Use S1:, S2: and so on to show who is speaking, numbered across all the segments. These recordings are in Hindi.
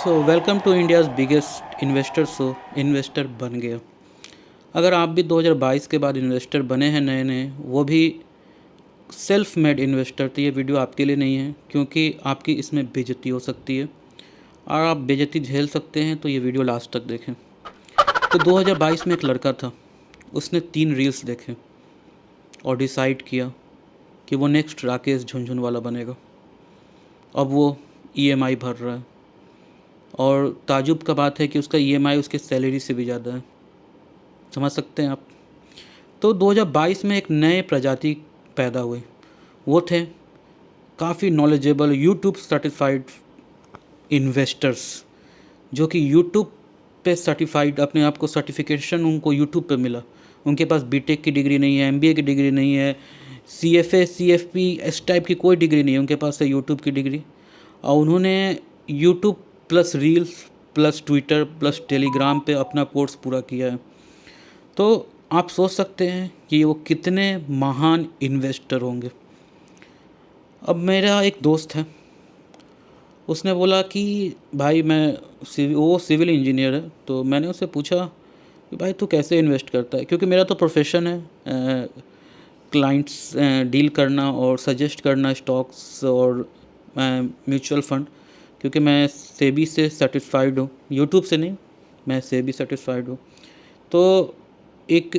S1: So welcome to India's biggest investor show investor बन गया। अगर आप भी 2022 के बाद इन्वेस्टर बने हैं नए नए, वो भी सेल्फ मेड इन्वेस्टर, तो ये वीडियो आपके लिए नहीं है, क्योंकि आपकी इसमें बेइज्जती हो सकती है और आप बेइज्जती झेल सकते हैं, तो ये वीडियो लास्ट तक देखें। तो 2022 में एक लड़का था, उसने 3 रील्स देखे और डिसाइड किया कि वो नेक्स्ट राकेश झुनझुनवाला बनेगा। अब वो ईएमआई भर रहा है और ताजुब का बात है कि उसका ईएमआई उसके सैलरी से भी ज़्यादा है। समझ सकते हैं आप। तो 2022 में एक नए प्रजाति पैदा हुए। वो थे काफ़ी नॉलेजेबल यूट्यूब सर्टिफाइड इन्वेस्टर्स, जो कि यूट्यूब पे सर्टिफाइड, अपने आप को सर्टिफिकेशन उनको यूट्यूब पे मिला। उनके पास बीटेक की डिग्री नहीं है, एमबीए की डिग्री नहीं है, सीएफए सीएफपी इस टाइप की कोई डिग्री नहीं है, उनके पास है यूट्यूब की डिग्री। और उन्होंने YouTube plus reels plus Twitter plus Telegram पे अपना कोर्स पूरा किया है। तो आप सोच सकते हैं कि वो कितने महान इन्वेस्टर होंगे। अब मेरा एक दोस्त है, उसने बोला कि भाई वो सिविल इंजीनियर है। तो मैंने उससे पूछा कि भाई तू कैसे इन्वेस्ट करता है, क्योंकि मेरा तो प्रोफेशन है क्लाइंट्स डील करना और सजेस्ट करना स्टॉक्स और म्यूचुअल फंड, क्योंकि मैं सेबी से सर्टिफाइड हूँ, यूट्यूब से नहीं, मैं सेबी सर्टिफाइड हूँ। तो एक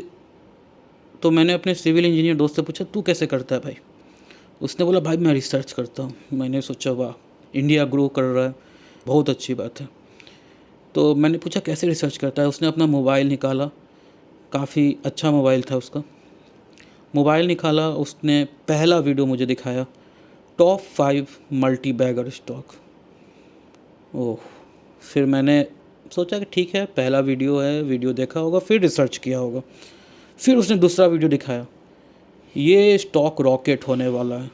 S1: तो मैंने अपने सिविल इंजीनियर दोस्त से पूछा तू कैसे करता है भाई। उसने बोला भाई मैं रिसर्च करता हूँ। मैंने सोचा वाह, इंडिया ग्रो कर रहा है, बहुत अच्छी बात है। तो मैंने पूछा कैसे रिसर्च करता है। उसने अपना मोबाइल निकाला, काफ़ी अच्छा मोबाइल था उसका। मोबाइल निकाला, उसने पहला वीडियो मुझे दिखाया, टॉप 5 मल्टी बैगर स्टॉक। ओह, फिर मैंने सोचा कि ठीक है, पहला वीडियो है, वीडियो देखा होगा फिर रिसर्च किया होगा। फिर उसने दूसरा वीडियो दिखाया, ये स्टॉक रॉकेट होने वाला है।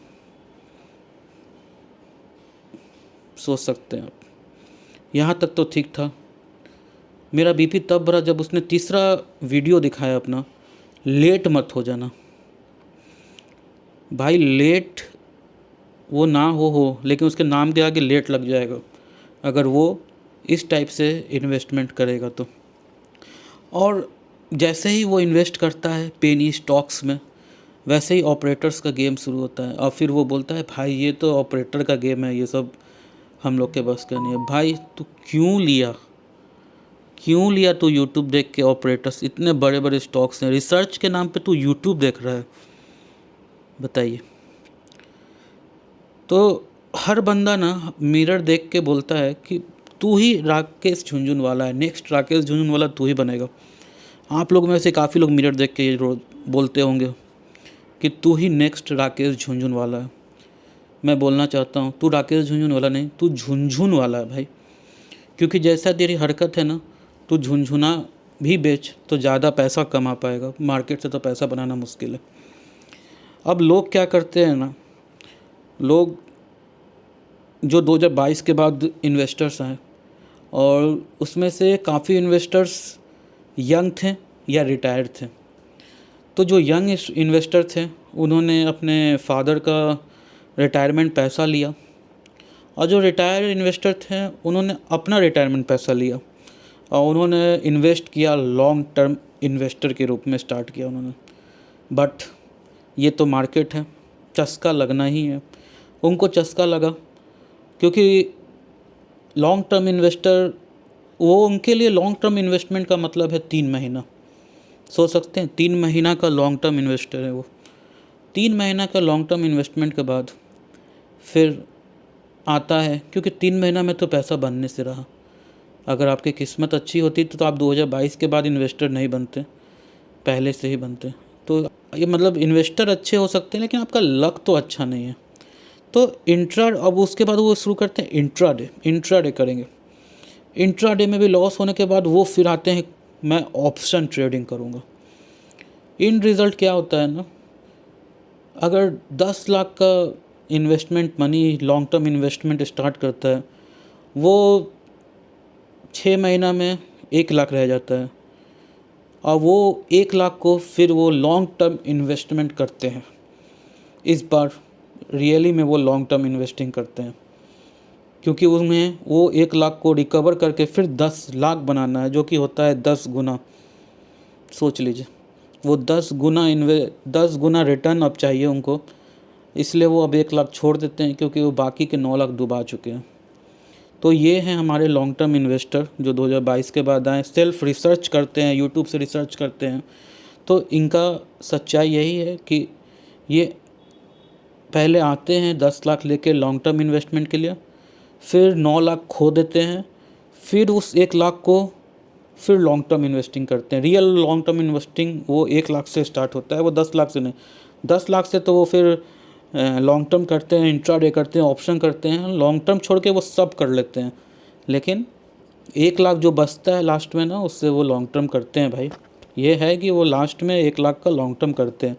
S1: सोच सकते हैं आप। यहाँ तक तो ठीक था। मेरा बीपी तब बढ़ा जब उसने तीसरा वीडियो दिखाया अपना, लेट मत हो जाना। भाई लेट वो ना हो, लेकिन उसके नाम के आगे लेट लग जाएगा अगर वो इस टाइप से इन्वेस्टमेंट करेगा तो। और जैसे ही वो इन्वेस्ट करता है पेनी स्टॉक्स में, वैसे ही ऑपरेटर्स का गेम शुरू होता है। और फिर वो बोलता है भाई ये तो ऑपरेटर का गेम है, ये सब हम लोग के बस का नहीं है। भाई तू क्यों लिया तू यूट्यूब देख के ऑपरेटर्स, इतने बड़े बड़े स्टॉक्स हैं, रिसर्च के नाम पे तू यूट्यूब देख रहा है, बताइए। तो हर बंदा ना मिरर देख के बोलता है कि तू ही राकेश झुनझुनवाला है, नेक्स्ट राकेश झुनझुनवाला तू ही बनेगा। आप लोग में से काफ़ी लोग मिरर देख के ये रोज बोलते होंगे कि तू ही नेक्स्ट राकेश झुनझुनवाला है। मैं बोलना चाहता हूँ तू राकेश झुनझुनवाला नहीं, तू झुनझुन वाला है भाई। क्योंकि जैसा तेरी हरकत है ना, तू झुनझुना भी बेच तो ज़्यादा पैसा कमा पाएगा, मार्केट से तो पैसा बनाना मुश्किल है। अब लोग क्या करते हैं ना, लोग जो 2022 के बाद इन्वेस्टर्स आए, और उसमें से काफ़ी इन्वेस्टर्स यंग थे या रिटायर्ड थे। तो जो यंग इन्वेस्टर थे उन्होंने अपने फादर का रिटायरमेंट पैसा लिया, और जो रिटायर्ड इन्वेस्टर थे उन्होंने अपना रिटायरमेंट पैसा लिया और उन्होंने इन्वेस्ट किया, लॉन्ग टर्म इन्वेस्टर के रूप में स्टार्ट किया उन्होंने। बट ये तो मार्केट है, चस्का लगना ही है। उनको चस्का लगा, क्योंकि लॉन्ग टर्म इन्वेस्टर, वो उनके लिए लॉन्ग टर्म इन्वेस्टमेंट का मतलब है 3 महीना। सोच सकते हैं 3 महीना का लॉन्ग टर्म इन्वेस्टर है वो। 3 महीना का लॉन्ग टर्म इन्वेस्टमेंट के बाद फिर आता है, क्योंकि 3 महीना में तो पैसा बनने से रहा। अगर आपकी किस्मत अच्छी होती तो आप 2022 के बाद इन्वेस्टर नहीं बनते, पहले से ही बनते। तो ये मतलब इन्वेस्टर अच्छे हो सकते हैं, लेकिन आपका लक तो अच्छा नहीं है। तो अब उसके बाद वो शुरू करते हैं इंट्राडे करेंगे। इंट्राडे में भी लॉस होने के बाद वो फिर आते हैं मैं ऑप्शन ट्रेडिंग करूँगा। इन रिज़ल्ट क्या होता है ना, अगर 10 लाख का investment money long term investment start करता है, वो 6 महीना में 1 लाख रह जाता है, और वो 1 लाख को फिर वो लॉन्ग टर्म इन्वेस्टमेंट करते हैं। इस बार रियली में वो लॉन्ग टर्म इन्वेस्टिंग करते हैं। क्योंकि उसमें वो 1 लाख को रिकवर करके फिर 10 लाख बनाना है, जो कि होता है 10 गुना। सोच लीजिए, वो 10 गुना रिटर्न अब चाहिए उनको, इसलिए वो अब 1 लाख छोड़ देते हैं, क्योंकि वो बाकी के 9 लाख डुबा चुके हैं। तो ये हैं हमारे लॉन्ग टर्म इन्वेस्टर जो 2022 के बाद आए, सेल्फ रिसर्च करते हैं, यूट्यूब से रिसर्च करते हैं। तो इनका सच्चाई यही है कि ये पहले आते हैं 10 लाख लेके लॉन्ग टर्म इन्वेस्टमेंट के लिए, फिर 9 लाख खो देते हैं, फिर उस 1 लाख को फिर लॉन्ग टर्म इन्वेस्टिंग करते हैं। रियल लॉन्ग टर्म इन्वेस्टिंग वो 1 लाख से स्टार्ट होता है, वो 10 लाख से नहीं। 10 लाख से तो वो फिर लॉन्ग टर्म करते हैं, इंट्राडे करते हैं, ऑप्शन करते हैं, लॉन्ग टर्म छोड़ के वो सब कर लेते हैं। लेकिन 1 लाख जो बचता है लास्ट में ना, उससे वो लॉन्ग टर्म करते हैं भाई। ये है कि वो लास्ट में 1 लाख का लॉन्ग टर्म करते हैं।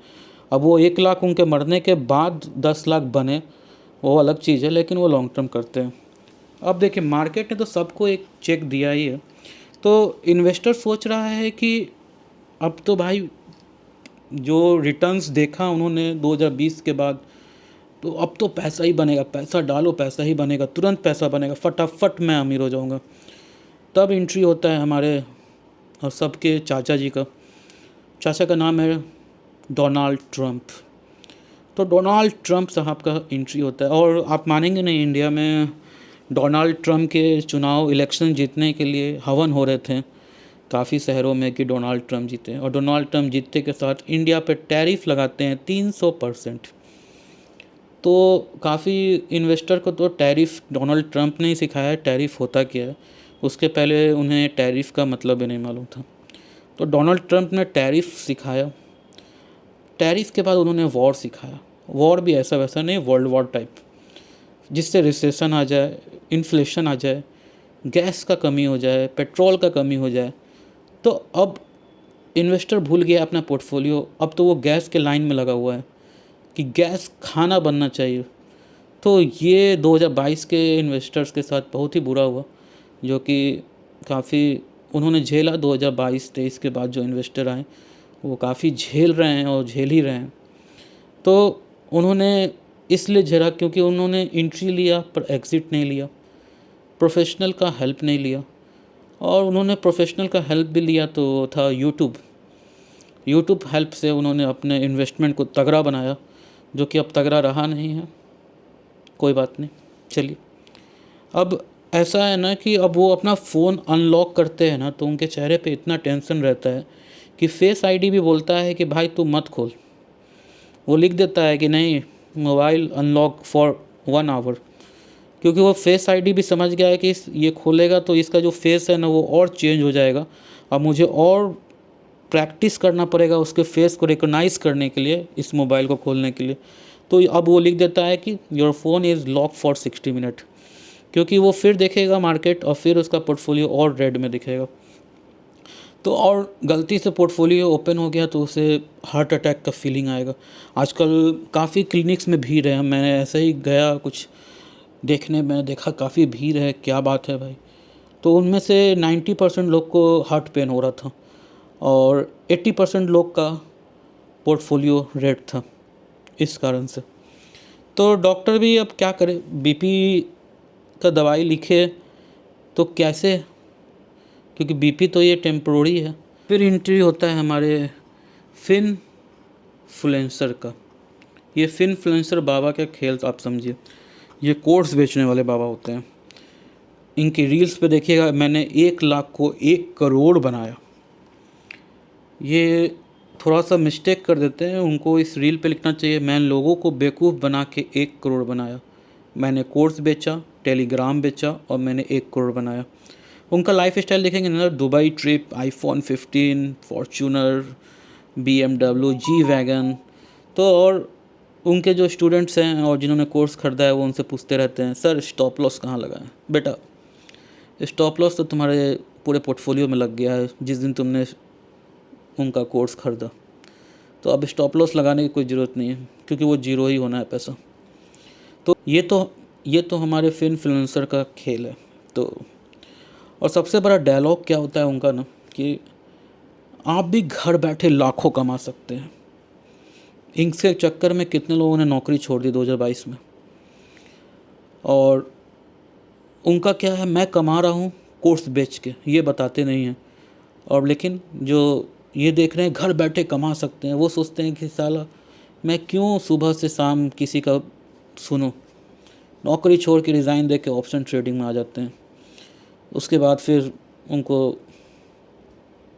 S1: अब वो 1 लाख उनके मरने के बाद 10 लाख बने, वो अलग चीज़ है, लेकिन वो लॉन्ग टर्म करते हैं। अब देखिए, मार्केट ने तो सबको एक चेक दिया ही है। तो इन्वेस्टर सोच रहा है कि अब तो भाई जो रिटर्न्स देखा उन्होंने 2020 के बाद, तो अब तो पैसा ही बनेगा, पैसा डालो पैसा ही बनेगा, तुरंत पैसा बनेगा, फटाफट मैं अमीर हो जाऊंगा। तब एंट्री होता है हमारे और सबके चाचा जी का। चाचा का नाम है डोनाल्ड ट्रंप। तो डोनाल्ड ट्रंप साहब का एंट्री होता है, और आप मानेंगे नहीं, इंडिया में डोनाल्ड ट्रंप के चुनाव इलेक्शन जीतने के लिए हवन हो रहे थे काफ़ी शहरों में कि डोनाल्ड ट्रंप जीते, और डोनाल्ड ट्रंप जीतने के साथ इंडिया पे टैरिफ लगाते हैं 300%। तो काफ़ी इन्वेस्टर को तो टैरिफ डोनाल्ड ट्रंप ने ही सिखाया है, टैरिफ होता क्या है। उसके पहले उन्हें टैरिफ का मतलब ही नहीं मालूम था। तो डोनाल्ड ट्रंप ने टैरिफ सिखाया, टैरिफ के बाद उन्होंने वॉर सिखाया। वॉर भी ऐसा वैसा नहीं, वर्ल्ड वॉर टाइप, जिससे रिसेशन आ जाए, इन्फ्लेशन आ जाए, गैस का कमी हो जाए, पेट्रोल का कमी हो जाए। तो अब इन्वेस्टर भूल गया अपना पोर्टफोलियो, अब तो वो गैस के लाइन में लगा हुआ है कि गैस खाना बनना चाहिए। तो ये 2022 के इन्वेस्टर्स के साथ बहुत ही बुरा हुआ, जो कि काफ़ी उन्होंने झेला। 2022-23 के बाद जो इन्वेस्टर आए वो काफ़ी झेल रहे हैं और झेल ही रहे हैं। तो उन्होंने इसलिए झेला क्योंकि उन्होंने एंट्री लिया पर एग्ज़िट नहीं लिया, प्रोफेशनल का हेल्प नहीं लिया। और उन्होंने प्रोफेशनल का हेल्प भी लिया तो था यूट्यूब हेल्प से उन्होंने अपने इन्वेस्टमेंट को तगड़ा बनाया, जो कि अब तगड़ा रहा नहीं है। कोई बात नहीं, चलिए। अब ऐसा है ना कि अब वो अपना फ़ोन अनलॉक करते हैं ना, तो उनके चेहरे पे इतना टेंशन रहता है कि फेस आईडी भी बोलता है कि भाई तू मत खोल। वो लिख देता है कि नहीं, मोबाइल अनलॉक फॉर 1 आवर, क्योंकि वो फेस आईडी भी समझ गया है कि ये खोलेगा तो इसका जो फेस है ना वो और चेंज हो जाएगा। अब मुझे और प्रैक्टिस करना पड़ेगा उसके फेस को रिकॉग्नाइज़ करने के लिए, इस मोबाइल को खोलने के लिए। तो अब वो लिख देता है कि your phone is lock for 60 minute, क्योंकि वो फिर देखेगा मार्केट और फिर उसका पोर्टफोलियो और रेड में दिखेगा। तो और गलती से पोर्टफोलियो ओपन हो गया तो उसे हार्ट अटैक का फीलिंग आएगा। आजकल काफ़ी क्लिनिक्स में भीड़ है, मैंने ऐसे ही गया कुछ देखने, मैंने देखा काफ़ी भीड़ है, क्या बात है भाई। तो उनमें से 90% लोग को हार्ट पेन हो रहा था और 80% लोग का पोर्टफोलियो रेड था इस कारण से। तो डॉक्टर भी अब क्या करे, बीपी का दवाई लिखे तो कैसे, क्योंकि बीपी तो ये टेम्प्रोरी है। फिर एंट्री होता है हमारे फिनफ्लुएंसर का। ये फिनफ्लुएंसर बाबा का खेल आप समझिए, ये कोर्स बेचने वाले बाबा होते हैं। इनकी रील्स पे देखिएगा, मैंने 1 लाख को 1 करोड़ बनाया। ये थोड़ा सा मिस्टेक कर देते हैं, उनको इस रील पे लिखना चाहिए मैं लोगों को बेवकूफ़ बना के 1 करोड़ बनाया। मैंने कोर्स बेचा, टेलीग्राम बेचा और मैंने 1 करोड़ बनाया। उनका लाइफ स्टाइल देखेंगे ना, Dubai trip, iPhone 15, Fortuner, BMW, G wagon. तो और उनके जो स्टूडेंट्स हैं और जिन्होंने कोर्स ख़रीदा है वो उनसे पूछते रहते हैं, सर स्टॉप लॉस कहाँ लगाएं। बेटा, स्टॉप लॉस तो तुम्हारे पूरे पोर्टफोलियो में लग गया है जिस दिन तुमने उनका कोर्स ख़रीदा। तो अब स्टॉप लॉस लगाने की कोई ज़रूरत नहीं है, क्योंकि वो जीरो ही होना है पैसा। तो ये तो हमारे फिनफ्लुएंसर का खेल है। तो और सबसे बड़ा डायलॉग क्या होता है उनका ना, कि आप भी घर बैठे लाखों कमा सकते हैं। इनके चक्कर में कितने लोगों ने नौकरी छोड़ दी 2022 में। और उनका क्या है, मैं कमा रहा हूँ कोर्स बेच के, ये बताते नहीं हैं। और लेकिन जो ये देख रहे हैं घर बैठे कमा सकते हैं, वो सोचते हैं कि साला मैं क्यों सुबह से शाम किसी का सुनूं। नौकरी छोड़ के रिज़ाइन दे के ऑप्शन ट्रेडिंग में आ जाते हैं। उसके बाद फिर उनको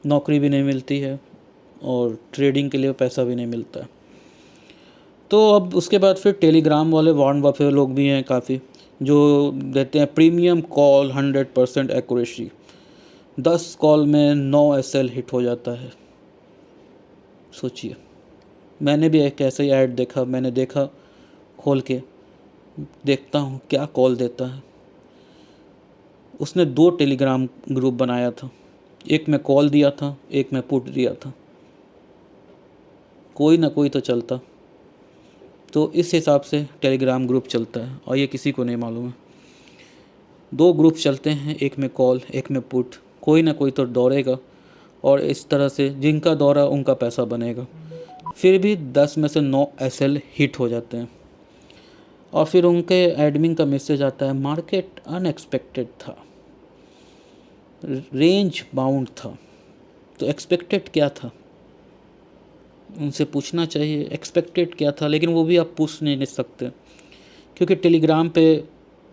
S1: नौकरी भी नहीं मिलती है और ट्रेडिंग के लिए पैसा भी नहीं मिलता है। तो अब उसके बाद फिर टेलीग्राम वाले वॉरेन बफे लोग भी हैं काफ़ी, जो देते हैं प्रीमियम कॉल 100% एक्यूरेसी, 10 कॉल में 9 SL हिट हो जाता है। सोचिए, मैंने भी एक ऐसा ही ऐड देखा, मैंने देखा खोल के देखता हूँ क्या कॉल देता है। उसने 2 टेलीग्राम ग्रुप बनाया था, एक में कॉल दिया था, एक में पुट दिया था। कोई ना कोई तो चलता, तो इस हिसाब से टेलीग्राम ग्रुप चलता है और ये किसी को नहीं मालूम है। 2 ग्रुप चलते हैं, एक में कॉल एक में पुट, कोई ना कोई तो दौड़ेगा और इस तरह से जिनका दौरा उनका पैसा बनेगा। फिर भी 10 में से 9 SL हिट हो जाते हैं और फिर उनके एडमिन का मैसेज आता है, मार्केट अनएक्सपेक्टेड था, रेंज बाउंड था। तो एक्सपेक्टेड क्या था, उनसे पूछना चाहिए एक्सपेक्टेड क्या था, लेकिन वो भी आप पूछ नहीं सकते क्योंकि टेलीग्राम पे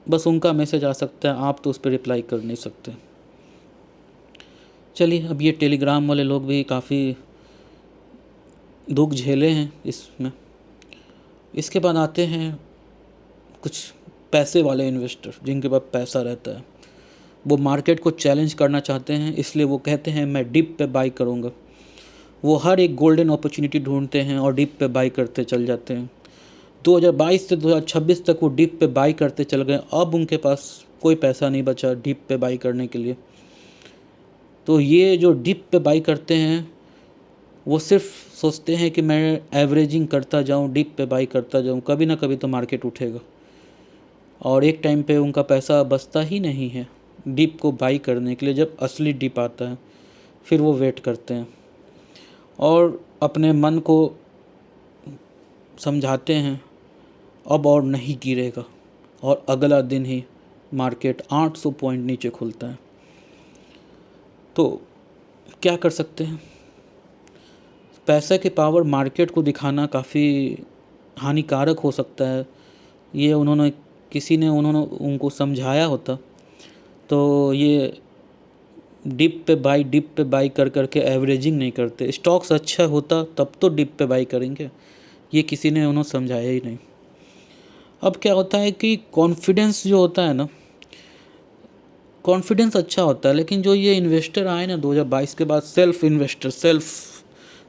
S1: बस उनका मैसेज आ सकता है, आप तो उस पर रिप्लाई कर नहीं सकते। चलिए, अब ये टेलीग्राम वाले लोग भी काफ़ी दुख झेले हैं इसमें। इसके बाद आते हैं कुछ पैसे वाले इन्वेस्टर, जिनके पास पैसा रहता है, वो मार्केट को चैलेंज करना चाहते हैं, इसलिए वो कहते हैं मैं डिप पे बाई करूँगा। वो हर एक गोल्डन अपॉर्चुनिटी ढूंढते हैं और डिप पे बाई करते चल जाते हैं। 2022 से 2026 तक वो डिप पे बाई करते चल गए। अब उनके पास कोई पैसा नहीं बचा डिप पे बाई करने के लिए। तो ये जो डिप पे बाई करते हैं वो सिर्फ सोचते हैं कि मैं एवरेजिंग करता जाऊं, डिप पे बाई करता जाऊं, कभी ना कभी तो मार्केट उठेगा। और एक टाइम पे उनका पैसा बचता ही नहीं है डिप को बाई करने के लिए। जब असली डिप आता है फिर वो वेट करते हैं और अपने मन को समझाते हैं अब और नहीं गिरेगा, और अगला दिन ही मार्केट 800 पॉइंट नीचे खुलता है। तो क्या कर सकते हैं, पैसे की पावर मार्केट को दिखाना काफ़ी हानिकारक हो सकता है। ये उन्होंने उनको समझाया होता तो ये डिप पे बाई कर करके एवरेजिंग नहीं करते। स्टॉक्स अच्छा होता तब तो डिप पे बाई करेंगे, ये किसी ने उन्होंने समझाया ही नहीं। अब क्या होता है कि कॉन्फिडेंस जो होता है ना, कॉन्फिडेंस अच्छा होता है, लेकिन जो ये इन्वेस्टर आए ना 2022 के बाद, सेल्फ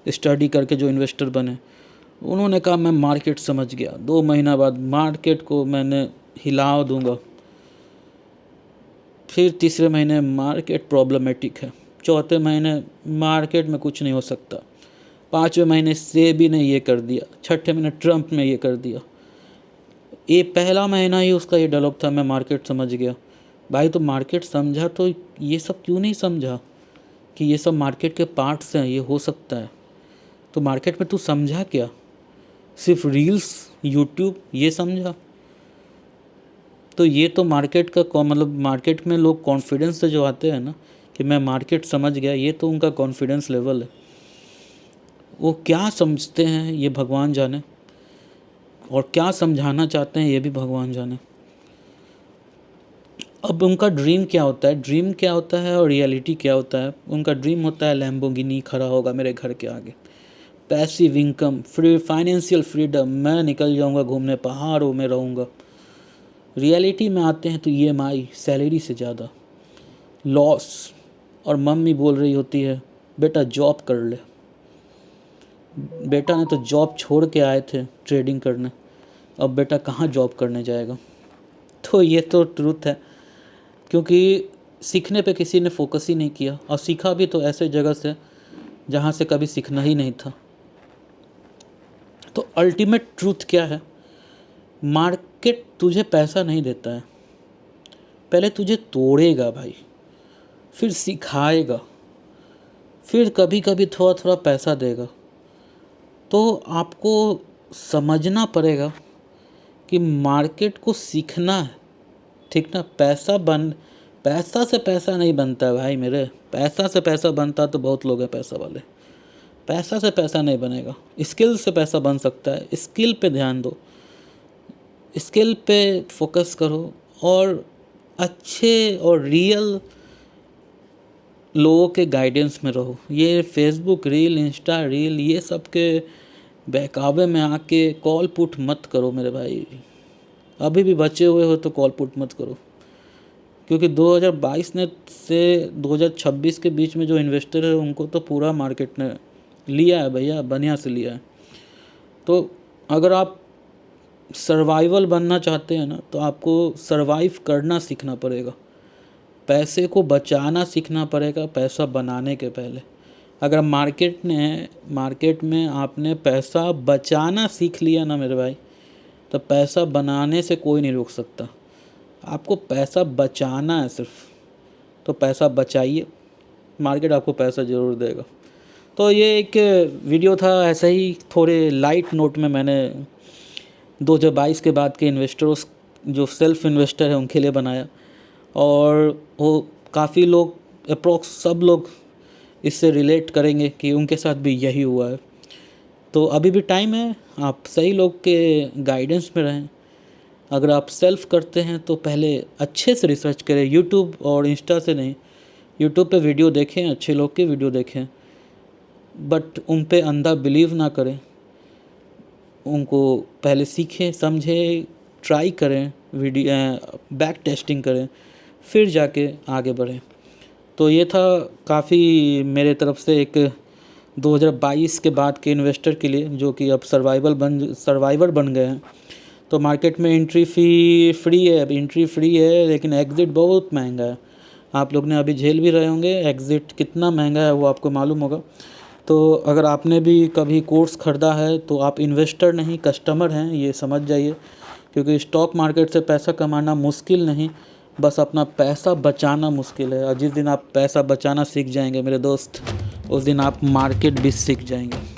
S1: स्टडी करके जो इन्वेस्टर बने, उन्होंने कहा मैं मार्केट समझ गया, 2 महीना बाद मार्केट को मैंने हिला दूंगा। फिर तीसरे महीने मार्केट प्रॉब्लमेटिक है, चौथे महीने मार्केट में कुछ नहीं हो सकता, 5वें महीने सेबी ने ये कर दिया, 6ठे महीने ट्रंप ने ये कर दिया। ये पहला महीना ही उसका ये डायलॉग था, मैं मार्केट समझ गया। भाई तो मार्केट समझा तो ये सब क्यों नहीं समझा कि ये सब मार्केट के पार्ट्स हैं, ये हो सकता है। तो मार्केट में तू समझा क्या, सिर्फ रील्स यूट्यूब ये समझा? तो ये तो मार्केट का मतलब मार्केट में लोग कॉन्फिडेंस से जो आते हैं ना कि मैं मार्केट समझ गया, ये तो उनका कॉन्फिडेंस लेवल है। वो क्या समझते हैं ये भगवान जाने, और क्या समझाना चाहते हैं ये भी भगवान जाने। अब उनका ड्रीम क्या होता है और रियलिटी क्या होता है। उनका ड्रीम होता है लैम्बोर्गिनी खड़ा होगा मेरे घर के आगे, passive income, free financial freedom, मैं निकल जाऊंगा घूमने, पहाड़ों में रहूँगा। रियलिटी में आते हैं तो EMI सैलरी से ज़्यादा, लॉस, और मम्मी बोल रही होती है बेटा जॉब कर ले। बेटा ने तो जॉब छोड़ के आए थे ट्रेडिंग करने, अब बेटा कहाँ जॉब करने जाएगा। तो ये तो ट्रूथ है, क्योंकि सीखने पे किसी ने फोकस ही नहीं किया, और सीखा भी तो ऐसे जगह से जहाँ से कभी सीखना ही नहीं था। तो अल्टीमेट ट्रूथ क्या है, मार्केट तुझे पैसा नहीं देता है, पहले तुझे तोड़ेगा भाई, फिर सिखाएगा, फिर कभी कभी थोड़ा थोड़ा पैसा देगा। तो आपको समझना पड़ेगा कि मार्केट को सीखना है ठीक ना। पैसा से पैसा नहीं बनता है भाई मेरे। पैसा से पैसा बनता तो बहुत लोग हैं पैसा वाले। पैसा से पैसा नहीं बनेगा, स्किल से पैसा बन सकता है। स्किल पे ध्यान दो, स्किल पे फोकस करो और अच्छे और रियल लोगों के गाइडेंस में रहो। ये फेसबुक रील, इंस्टा रील, ये सब के बहकावे में आके कॉल पुट मत करो मेरे भाई। अभी भी बचे हुए हो तो कॉल पुट मत करो, क्योंकि 2022 ने से 2026 के बीच में जो इन्वेस्टर है उनको तो पूरा मार्केट ने लिया है भैया, बढ़िया से लिया है। तो अगर आप सर्वाइवल बनना चाहते हैं ना, तो आपको सर्वाइव करना सीखना पड़ेगा, पैसे को बचाना सीखना पड़ेगा पैसा बनाने के पहले। अगर मार्केट में आपने पैसा बचाना सीख लिया ना मेरे भाई, तो पैसा बनाने से कोई नहीं रोक सकता। आपको पैसा बचाना है सिर्फ, तो पैसा बचाइए, मार्केट आपको पैसा ज़रूर देगा। तो ये एक वीडियो था, ऐसा ही थोड़े लाइट नोट में मैंने 2022 के बाद के इन्वेस्टरों, जो सेल्फ इन्वेस्टर है, उनके लिए बनाया। और वो काफ़ी लोग, अप्रोक्स सब लोग इससे रिलेट करेंगे कि उनके साथ भी यही हुआ है। तो अभी भी टाइम है, आप सही लोग के गाइडेंस में रहें। अगर आप सेल्फ करते हैं तो पहले अच्छे से रिसर्च करें, यूट्यूब और इंस्टा से नहीं। यूट्यूब पे वीडियो देखें, अच्छे लोग के वीडियो देखें, बट उन पे अंधा बिलीव ना करें। उनको पहले सीखें, समझें, ट्राई करें, बैक टेस्टिंग करें, फिर जाके आगे बढ़ें। तो ये था काफ़ी मेरे तरफ से एक 2022 के बाद के इन्वेस्टर के लिए, जो कि अब सर्वाइवर बन गए हैं। तो मार्केट में एंट्री फ़ी फ्री है, अब एंट्री फ्री है, लेकिन एग्ज़िट बहुत महंगा है। आप लोग ने अभी झेल भी रहे होंगे, एग्ज़िट कितना महंगा है वो आपको मालूम होगा। तो अगर आपने भी कभी कोर्स ख़रीदा है तो आप इन्वेस्टर नहीं कस्टमर हैं, ये समझ जाइए। क्योंकि स्टॉक मार्केट से पैसा कमाना मुश्किल नहीं, बस अपना पैसा बचाना मुश्किल है। और जिस दिन आप पैसा बचाना सीख जाएंगे मेरे दोस्त, उस दिन आप मार्केट भी सीख जाएंगे।